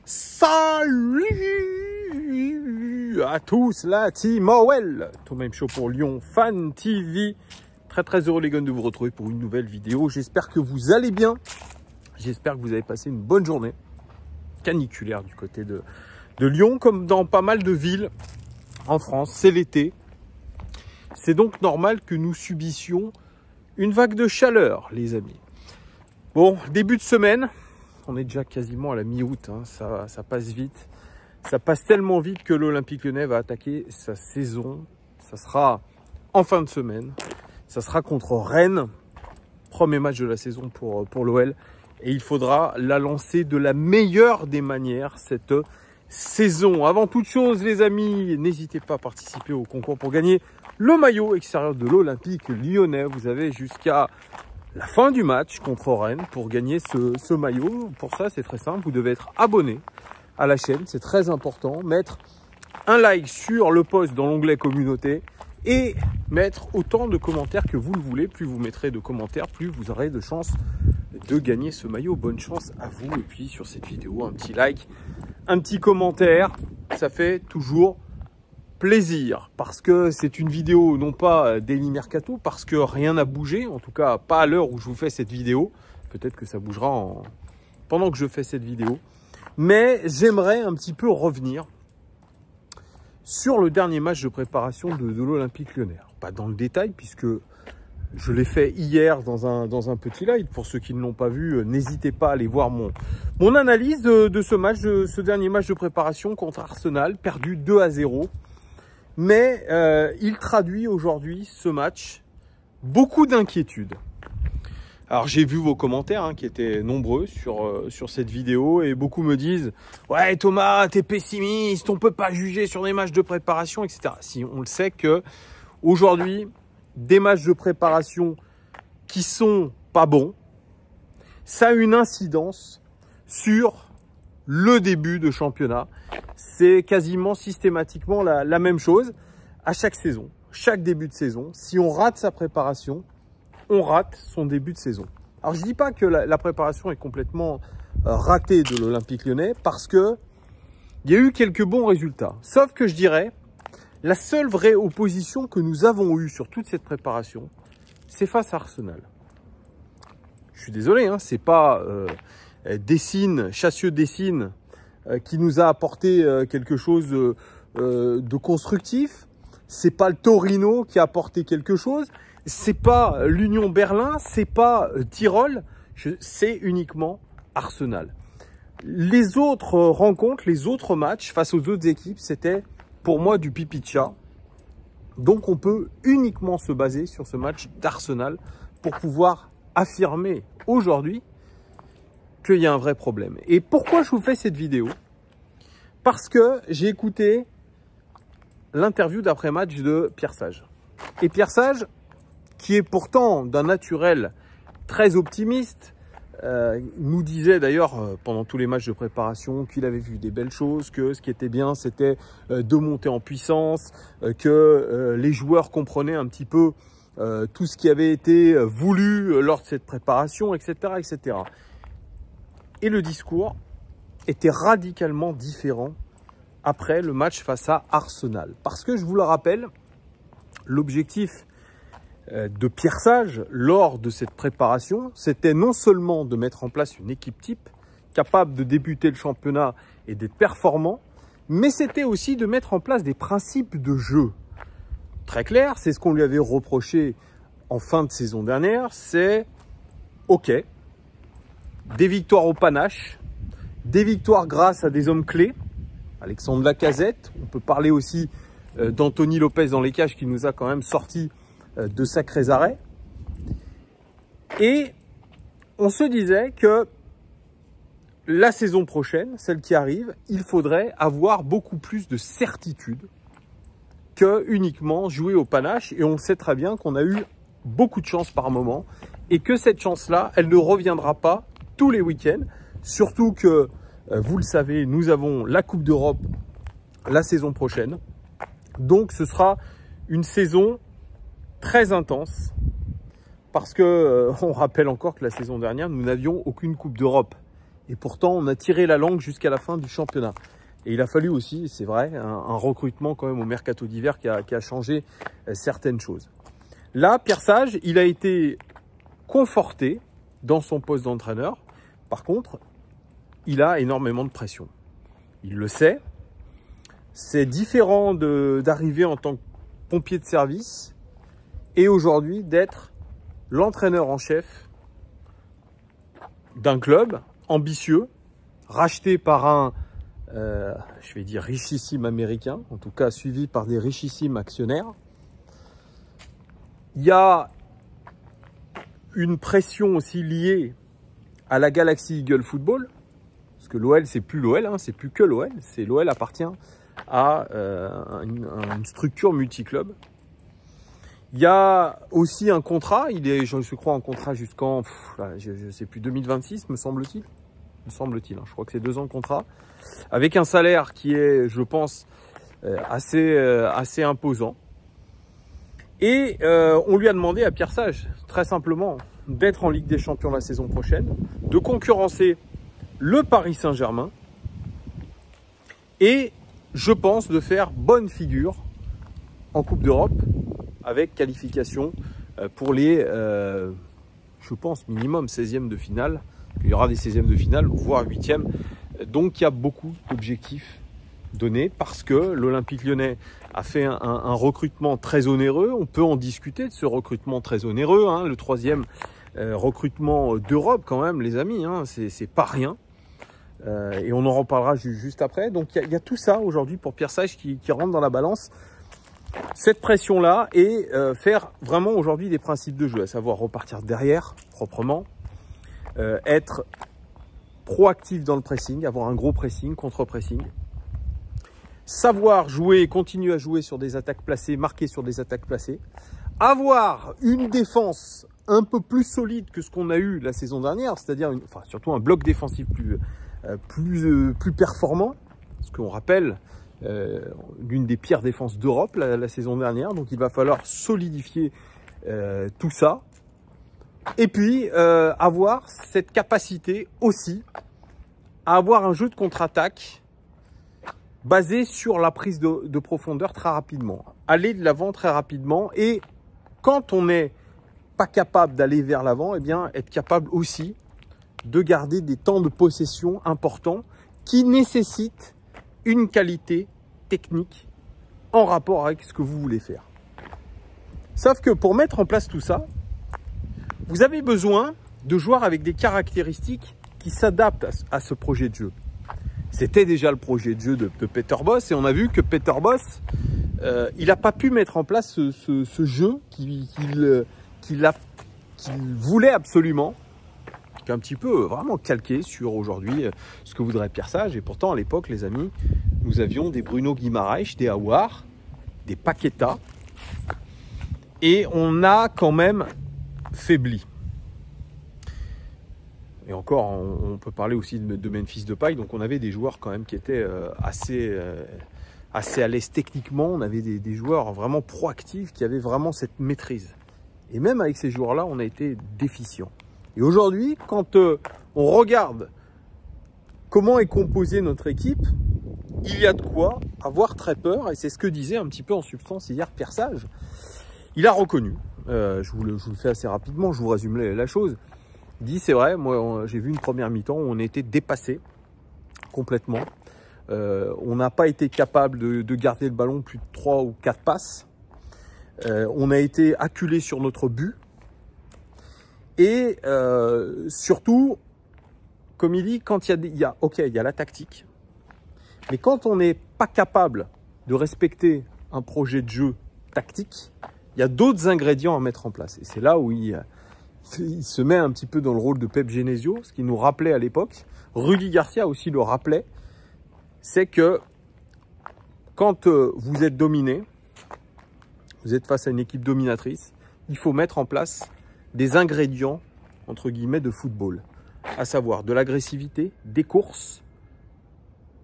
Salut à tous, la team OL, Thomas Show pour Lyon Fan TV. Très heureux les gars de vous retrouver pour une nouvelle vidéo. J'espère que vous allez bien. J'espère que vous avez passé une bonne journée caniculaire du côté de Lyon, comme dans pas mal de villes en France. C'est l'été. C'est donc normal que nous subissions une vague de chaleur, les amis. Bon, début de semaine. On est déjà quasiment à la mi-août, hein. Ça passe vite. Ça passe tellement vite que l'Olympique Lyonnais va attaquer sa saison. Ça sera en fin de semaine. Ça sera contre Rennes. Premier match de la saison pour l'OL. Et il faudra la lancer de la meilleure des manières, cette saison. Avant toute chose, les amis, n'hésitez pas à participer au concours pour gagner le maillot extérieur de l'Olympique Lyonnais. Vous avez jusqu'à la fin du match contre Rennes pour gagner ce maillot. Pour ça, c'est très simple. Vous devez être abonné à la chaîne. C'est très important. Mettre un like sur le post dans l'onglet communauté et mettre autant de commentaires que vous le voulez. Plus vous mettrez de commentaires, plus vous aurez de chances de gagner ce maillot. Bonne chance à vous. Et puis sur cette vidéo, un petit like, un petit commentaire. Ça fait toujours plaisir, parce que c'est une vidéo non pas Daily Mercato, parce que rien n'a bougé, en tout cas pas à l'heure où je vous fais cette vidéo. Peut-être que ça bougera pendant que je fais cette vidéo. Mais j'aimerais un petit peu revenir sur le dernier match de préparation de l'Olympique Lyonnais. Pas dans le détail, puisque je l'ai fait hier dans un petit live. Pour ceux qui ne l'ont pas vu, n'hésitez pas à aller voir mon analyse de ce match, de ce dernier match de préparation contre Arsenal, perdu 2-0. Mais il traduit aujourd'hui ce match beaucoup d'inquiétude. Alors j'ai vu vos commentaires hein, qui étaient nombreux sur cette vidéo et beaucoup me disent « Ouais Thomas, t'es pessimiste, on peut pas juger sur des matchs de préparation, etc. » Si on le sait que aujourd'hui, des matchs de préparation qui sont pas bons, ça a une incidence sur le début de championnat. C'est quasiment systématiquement la même chose à chaque saison, chaque début de saison. Si on rate sa préparation, on rate son début de saison. Alors je ne dis pas que la préparation est complètement ratée de l'Olympique Lyonnais, parce que il y a eu quelques bons résultats. Sauf que je dirais, la seule vraie opposition que nous avons eue sur toute cette préparation, c'est face à Arsenal. Je suis désolé, hein, c'est pas Chassieux-Dessines qui nous a apporté quelque chose de constructif. C'est pas le Torino qui a apporté quelque chose. C'est pas l'Union Berlin, c'est pas Tyrol. C'est uniquement Arsenal. Les autres rencontres, les autres matchs face aux autres équipes, c'était pour moi du pipi de chat. Donc on peut uniquement se baser sur ce match d'Arsenal pour pouvoir affirmer aujourd'hui qu'il y a un vrai problème. Et pourquoi je vous fais cette vidéo? Parce que j'ai écouté l'interview d'après-match de Pierre Sage. Et Pierre Sage, qui est pourtant d'un naturel très optimiste, nous disait d'ailleurs pendant tous les matchs de préparation qu'il avait vu des belles choses, que ce qui était bien c'était de monter en puissance, que les joueurs comprenaient un petit peu tout ce qui avait été voulu lors de cette préparation, etc., etc. Et le discours était radicalement différent après le match face à Arsenal. Parce que je vous le rappelle, l'objectif de Pierre Sage lors de cette préparation, c'était non seulement de mettre en place une équipe type capable de débuter le championnat et d'être performant, mais c'était aussi de mettre en place des principes de jeu. Très clair, c'est ce qu'on lui avait reproché en fin de saison dernière, c'est ok, des victoires au panache, des victoires grâce à des hommes clés, Alexandre Lacazette, on peut parler aussi d'Anthony Lopez dans les cages qui nous a quand même sorti de sacrés arrêts. Et on se disait que la saison prochaine, celle qui arrive, il faudrait avoir beaucoup plus de certitude que uniquement jouer au panache. Et on sait très bien qu'on a eu beaucoup de chance par moment et que cette chance-là, elle ne reviendra pas tous les week-ends. Surtout que, vous le savez, nous avons la Coupe d'Europe la saison prochaine. Donc ce sera une saison très intense, parce que on rappelle encore que la saison dernière, nous n'avions aucune Coupe d'Europe. Et pourtant, on a tiré la langue jusqu'à la fin du championnat. Et il a fallu aussi, c'est vrai, un recrutement quand même au mercato d'hiver qui a changé certaines choses. Là, Pierre Sage, il a été conforté dans son poste d'entraîneur. Par contre, il a énormément de pression. Il le sait. C'est différent d'arriver en tant que pompier de service et aujourd'hui d'être l'entraîneur en chef d'un club ambitieux, racheté par un, je vais dire, richissime américain, en tout cas suivi par des richissimes actionnaires. Il y a une pression aussi liée à la Galaxy Eagle Football, parce que l'OL, c'est plus l'OL, hein, c'est plus que l'OL, c'est l'OL appartient à une structure multiclub. Il y a aussi un contrat, il est, je crois, en contrat jusqu'en, je ne sais plus, 2026, me semble-t-il. Hein, je crois que c'est 2 ans de contrat, avec un salaire qui est, je pense, assez imposant. Et on lui a demandé à Pierre Sage, très simplement, d'être en Ligue des Champions la saison prochaine, de concurrencer le Paris Saint-Germain et, je pense, de faire bonne figure en Coupe d'Europe avec qualification pour les, je pense, minimum 16e de finale. Il y aura des 16e de finale, voire 8e. Donc, il y a beaucoup d'objectifs donnés parce que l'Olympique Lyonnais a fait un recrutement très onéreux. On peut en discuter de ce recrutement très onéreux. Hein, le 3e recrutement d'Europe quand même, les amis. Hein, c'est pas rien. Et on en reparlera juste après. Donc, il y a tout ça aujourd'hui pour Pierre Sage qui rentre dans la balance. Cette pression-là et faire vraiment aujourd'hui des principes de jeu, à savoir repartir derrière proprement, être proactif dans le pressing, avoir un gros pressing, contre-pressing, savoir jouer, continuer à jouer sur des attaques placées, marquer sur des attaques placées, avoir une défense un peu plus solide que ce qu'on a eu la saison dernière, c'est-à-dire surtout un bloc défensif plus performant, parce qu'on rappelle l'une des pires défenses d'Europe la saison dernière, donc il va falloir solidifier tout ça. Et puis, avoir cette capacité aussi à avoir un jeu de contre-attaque basé sur la prise de profondeur très rapidement. Aller de l'avant très rapidement. Et quand on n'est pas capable d'aller vers l'avant, eh bien, être capable aussi de garder des temps de possession importants qui nécessitent une qualité technique en rapport avec ce que vous voulez faire. Sauf que pour mettre en place tout ça, vous avez besoin de joueurs avec des caractéristiques qui s'adaptent à ce projet de jeu. C'était déjà le projet de jeu de Peter Bosz et on a vu que Peter Bosz, il n'a pas pu mettre en place ce jeu qu'il voulait absolument, qui est un petit peu vraiment calqué sur aujourd'hui ce que voudrait Pierre Sage. Et pourtant, à l'époque, les amis, nous avions des Bruno Guimaraes, des Aouar, des Paqueta et on a quand même faibli. Et encore, on peut parler aussi de Memphis Depay. Donc on avait des joueurs quand même qui étaient assez à l'aise techniquement. On avait des joueurs vraiment proactifs qui avaient vraiment cette maîtrise. Et même avec ces joueurs-là, on a été déficient. Et aujourd'hui, quand on regarde comment est composée notre équipe, il y a de quoi avoir très peur. Et c'est ce que disait un petit peu en substance hier Pierre Sage. Il a reconnu, je vous le fais assez rapidement, je vous résume la chose. Il dit, c'est vrai, moi j'ai vu une première mi-temps où on a été dépassé complètement. On n'a pas été capable de garder le ballon plus de 3 ou 4 passes. On a été acculé sur notre but. Et surtout, comme il dit, quand il y a la tactique. Mais quand on n'est pas capable de respecter un projet de jeu tactique, il y a d'autres ingrédients à mettre en place. Et c'est là où il se met un petit peu dans le rôle de Pep Genesio, ce qui nous rappelait à l'époque. Rudy Garcia aussi le rappelait. C'est que quand vous êtes dominé, vous êtes face à une équipe dominatrice, il faut mettre en place des ingrédients, entre guillemets, de football. À savoir de l'agressivité, des courses,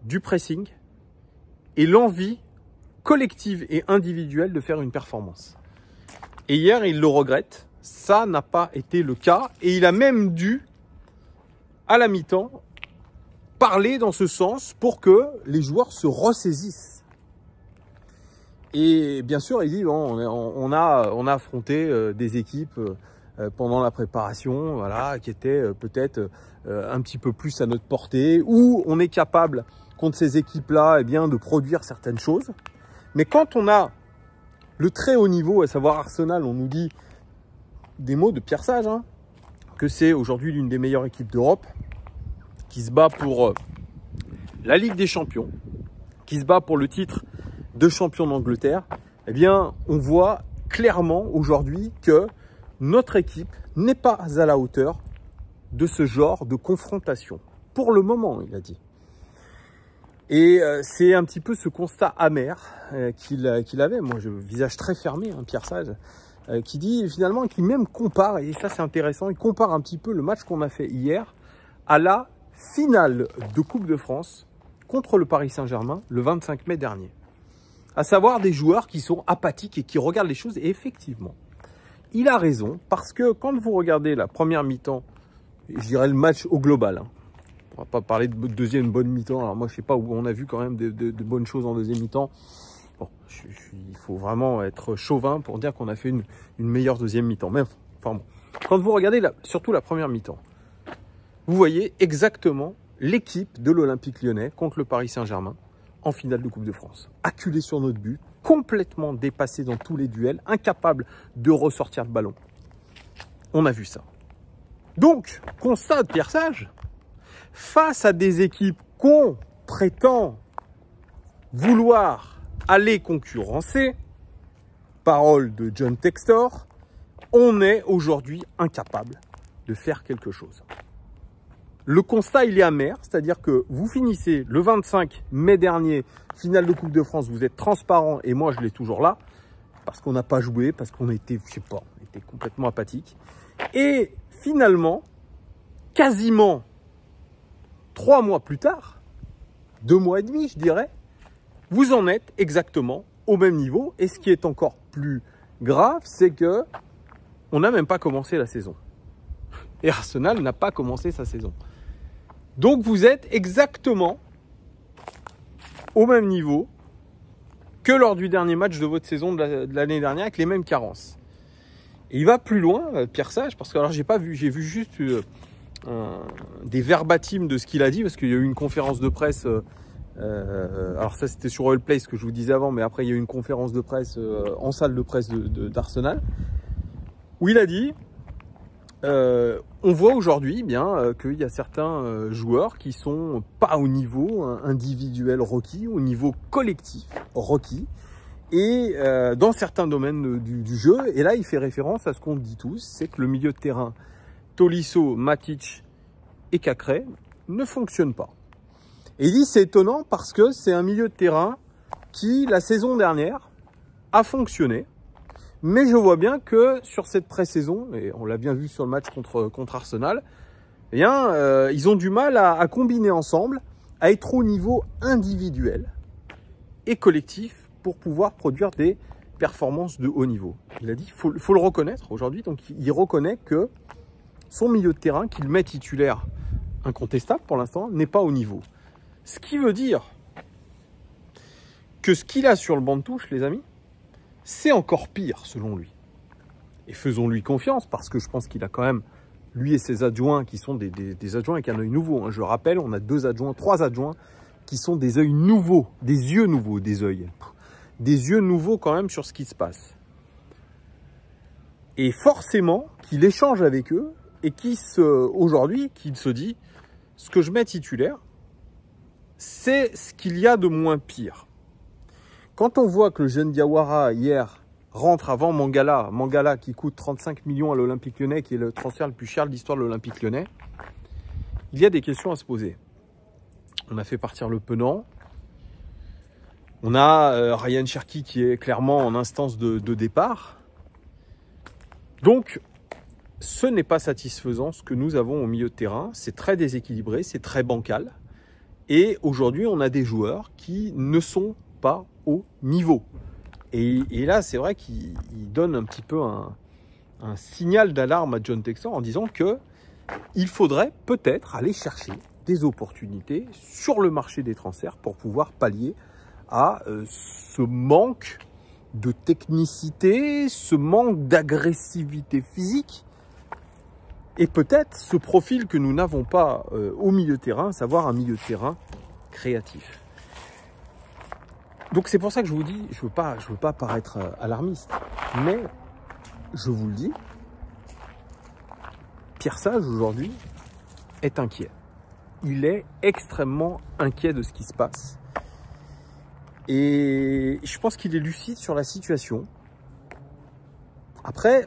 du pressing et l'envie collective et individuelle de faire une performance. Et hier, il le regrette. Ça n'a pas été le cas. Et il a même dû, à la mi-temps, parler dans ce sens pour que les joueurs se ressaisissent. Et bien sûr, il dit, bon, on a affronté des équipes pendant la préparation, voilà, qui étaient peut-être un petit peu plus à notre portée, où on est capable, contre ces équipes-là, eh bien, de produire certaines choses. Mais quand on a le très haut niveau, à savoir Arsenal, on nous dit des mots de Pierre Sage, hein, que c'est aujourd'hui l'une des meilleures équipes d'Europe, qui se bat pour la Ligue des Champions, qui se bat pour le titre de champion d'Angleterre, eh bien, on voit clairement aujourd'hui que notre équipe n'est pas à la hauteur de ce genre de confrontation. Pour le moment, il a dit. Et c'est un petit peu ce constat amer qu'il avait. Moi, je visage très fermé, hein, Pierre Sage, qui dit finalement, qui même compare, et ça c'est intéressant, il compare un petit peu le match qu'on a fait hier à la finale de Coupe de France contre le Paris Saint-Germain le 25 mai dernier. À savoir des joueurs qui sont apathiques et qui regardent les choses. Et effectivement, il a raison, parce que quand vous regardez la première mi-temps, je dirais le match au global, hein, on va pas parler de deuxième bonne mi-temps, alors moi je sais pas où on a vu quand même de bonnes choses en deuxième mi-temps. Bon, il faut vraiment être chauvin pour dire qu'on a fait une meilleure deuxième mi-temps. Mais enfin bon, quand vous regardez surtout la première mi-temps, vous voyez exactement l'équipe de l'Olympique Lyonnais contre le Paris Saint-Germain en finale de Coupe de France. Acculé sur notre but, complètement dépassé dans tous les duels, incapable de ressortir le ballon. On a vu ça. Donc, constat de Pierre Sage, face à des équipes qu'on prétend vouloir aller concurrencer, parole de John Textor, on est aujourd'hui incapable de faire quelque chose. Le constat, il est amer, c'est-à-dire que vous finissez le 25 mai dernier, finale de Coupe de France, vous êtes transparent, et moi je l'ai toujours là, parce qu'on n'a pas joué, parce qu'on était, je sais pas, on était complètement apathique. Et finalement, quasiment 3 mois plus tard, 2 mois et demi, je dirais, vous en êtes exactement au même niveau. Et ce qui est encore plus grave, c'est que on n'a même pas commencé la saison. Et Arsenal n'a pas commencé sa saison. Donc vous êtes exactement au même niveau que lors du dernier match de votre saison de l'année dernière, avec les mêmes carences. Et il va plus loin, Pierre Sage, parce que alors j'ai vu juste des verbatims de ce qu'il a dit, parce qu'il y a eu une conférence de presse. Alors ça c'était sur All Play, ce que je vous disais avant, mais après il y a eu une conférence de presse en salle de presse d'Arsenal, où il a dit on voit aujourd'hui bien qu'il y a certains joueurs qui sont pas au niveau individuel requis, au niveau collectif requis, et dans certains domaines du jeu. Et là il fait référence à ce qu'on dit tous, c'est que le milieu de terrain Tolisso, Matic et Cacré ne fonctionne pas. Et il dit c'est étonnant parce que c'est un milieu de terrain qui la saison dernière a fonctionné. Mais je vois bien que sur cette pré-saison, et on l'a bien vu sur le match contre Arsenal, eh bien, ils ont du mal à combiner ensemble, à être au niveau individuel et collectif pour pouvoir produire des performances de haut niveau. Il a dit, il faut le reconnaître aujourd'hui, donc il reconnaît que son milieu de terrain, qu'il met titulaire incontestable pour l'instant, n'est pas au niveau. Ce qui veut dire que ce qu'il a sur le banc de touche, les amis, c'est encore pire selon lui. Et faisons-lui confiance, parce que je pense qu'il a quand même, lui et ses adjoints, qui sont des adjoints avec un œil nouveau. Hein. Je rappelle, on a 3 adjoints qui sont des œils nouveaux, des yeux nouveaux, des yeux nouveaux quand même sur ce qui se passe. Et forcément, qu'il échange avec eux et aujourd'hui, qu'il se dit, ce que je mets titulaire, c'est ce qu'il y a de moins pire. Quand on voit que le jeune Diawara, hier, rentre avant Mangala qui coûte 35 millions à l'Olympique Lyonnais, qui est le transfert le plus cher de l'histoire de l'Olympique Lyonnais, il y a des questions à se poser. On a fait partir le Penant. On a Ryan Cherki qui est clairement en instance de départ. Donc, ce n'est pas satisfaisant ce que nous avons au milieu de terrain. C'est très déséquilibré, c'est très bancal. Et aujourd'hui, on a des joueurs qui ne sont pas au niveau. Et là, c'est vrai qu'il donne un petit peu un signal d'alarme à John Textor en disant que il faudrait peut-être aller chercher des opportunités sur le marché des transferts pour pouvoir pallier à ce manque de technicité, ce manque d'agressivité physique et peut-être ce profil que nous n'avons pas au milieu de terrain, à savoir un milieu de terrain créatif. Donc c'est pour ça que je vous dis, je veux pas paraître alarmiste, mais je vous le dis, Pierre Sage aujourd'hui est inquiet. Il est extrêmement inquiet de ce qui se passe. Et je pense qu'il est lucide sur la situation. Après,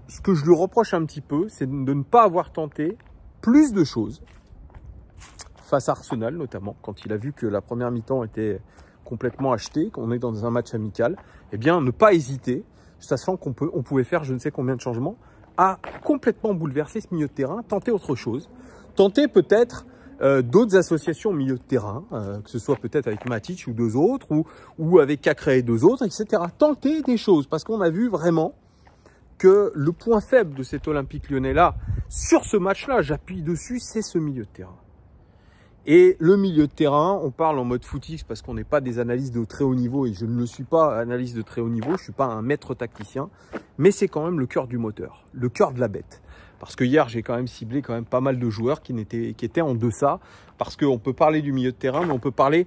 ce que je lui reproche un petit peu, c'est de ne pas avoir tenté plus de choses. Face à Arsenal notamment, quand il a vu que la première mi-temps était complètement achetée, qu'on est dans un match amical, eh bien ne pas hésiter, sachant qu'on pouvait faire je ne sais combien de changements, à complètement bouleverser ce milieu de terrain, tenter autre chose, tenter peut-être d'autres associations au milieu de terrain, que ce soit peut-être avec Matic ou deux autres, ou avec Cacré et deux autres, etc. Tenter des choses, parce qu'on a vu vraiment que le point faible de cet Olympique Lyonnais-là, sur ce match-là, j'appuie dessus, c'est ce milieu de terrain. Et le milieu de terrain, on parle en mode footix parce qu'on n'est pas des analystes de très haut niveau, et je ne le suis pas, analyste de très haut niveau, je ne suis pas un maître tacticien, mais c'est quand même le cœur du moteur, le cœur de la bête. Parce que hier, j'ai quand même ciblé pas mal de joueurs qui étaient en deçà. Parce qu'on peut parler du milieu de terrain, mais on peut parler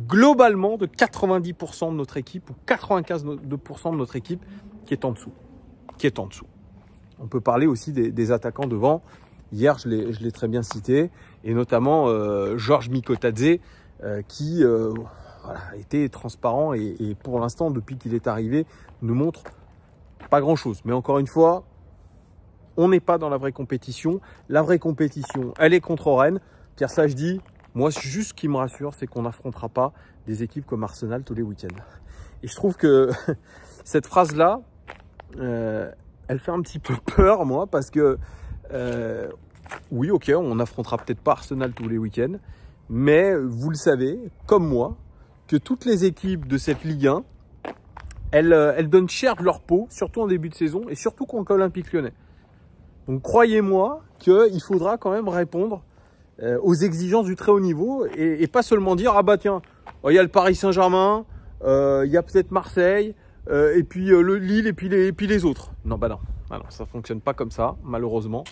globalement de 90% de notre équipe ou 95% de notre équipe qui est en dessous. On peut parler aussi des attaquants devant. Hier, je l'ai très bien cité. Et notamment Georges Mikotadze qui voilà, était transparent et pour l'instant, depuis qu'il est arrivé, ne montre pas grand-chose. Mais encore une fois, on n'est pas dans la vraie compétition. La vraie compétition, elle est contre Rennes. Pierre Sage dit, moi, juste ce qui me rassure, c'est qu'on n'affrontera pas des équipes comme Arsenal tous les week-ends. Et je trouve que cette phrase-là, elle fait un petit peu peur, moi, parce que, oui, ok, on n'affrontera peut-être pas Arsenal tous les week-ends, mais vous le savez, comme moi, que toutes les équipes de cette Ligue 1, elles donnent cher de leur peau, surtout en début de saison, et surtout contre l'Olympique Lyonnais. Donc croyez-moi qu'il faudra quand même répondre aux exigences du très haut niveau et pas seulement dire ah bah tiens, il y a le Paris Saint-Germain, il y a peut-être Marseille, et puis le Lille et puis les autres. Non bah non, ça fonctionne pas comme ça malheureusement.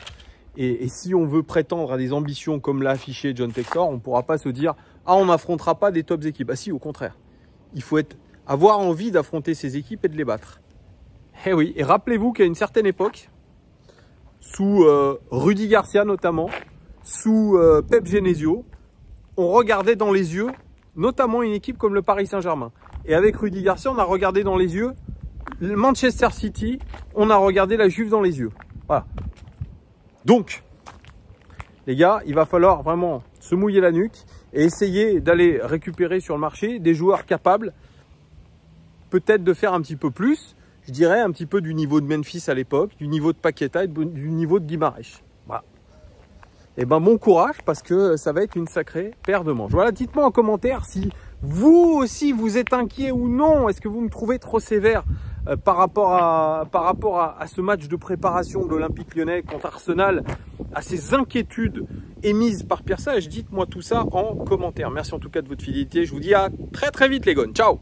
Et si on veut prétendre à des ambitions comme l'a affiché John Textor, on ne pourra pas se dire ah on n'affrontera pas des tops équipes. Ah si, au contraire, il faut avoir envie d'affronter ces équipes et de les battre. Eh oui, et rappelez-vous qu'à une certaine époque, sous Rudy Garcia notamment, sous Pep Genesio, on regardait dans les yeux, notamment une équipe comme le Paris Saint-Germain. Et avec Rudy Garcia, on a regardé dans les yeux le Manchester City, on a regardé la Juve dans les yeux. Voilà. Donc, les gars, il va falloir vraiment se mouiller la nuque et essayer d'aller récupérer sur le marché des joueurs capables, peut-être de faire un petit peu plus. Je dirais un petit peu du niveau de Memphis à l'époque, du niveau de Paqueta et du niveau de Guimarães. Voilà. Et ben bon courage parce que ça va être une sacrée paire de manches. Voilà, dites-moi en commentaire si vous aussi vous êtes inquiet ou non. Est-ce que vous me trouvez trop sévère par rapport à ce match de préparation de l'Olympique Lyonnais contre Arsenal, à ces inquiétudes émises par Pierre Sage? Dites-moi tout ça en commentaire. Merci en tout cas de votre fidélité. Je vous dis à très vite les gones. Ciao!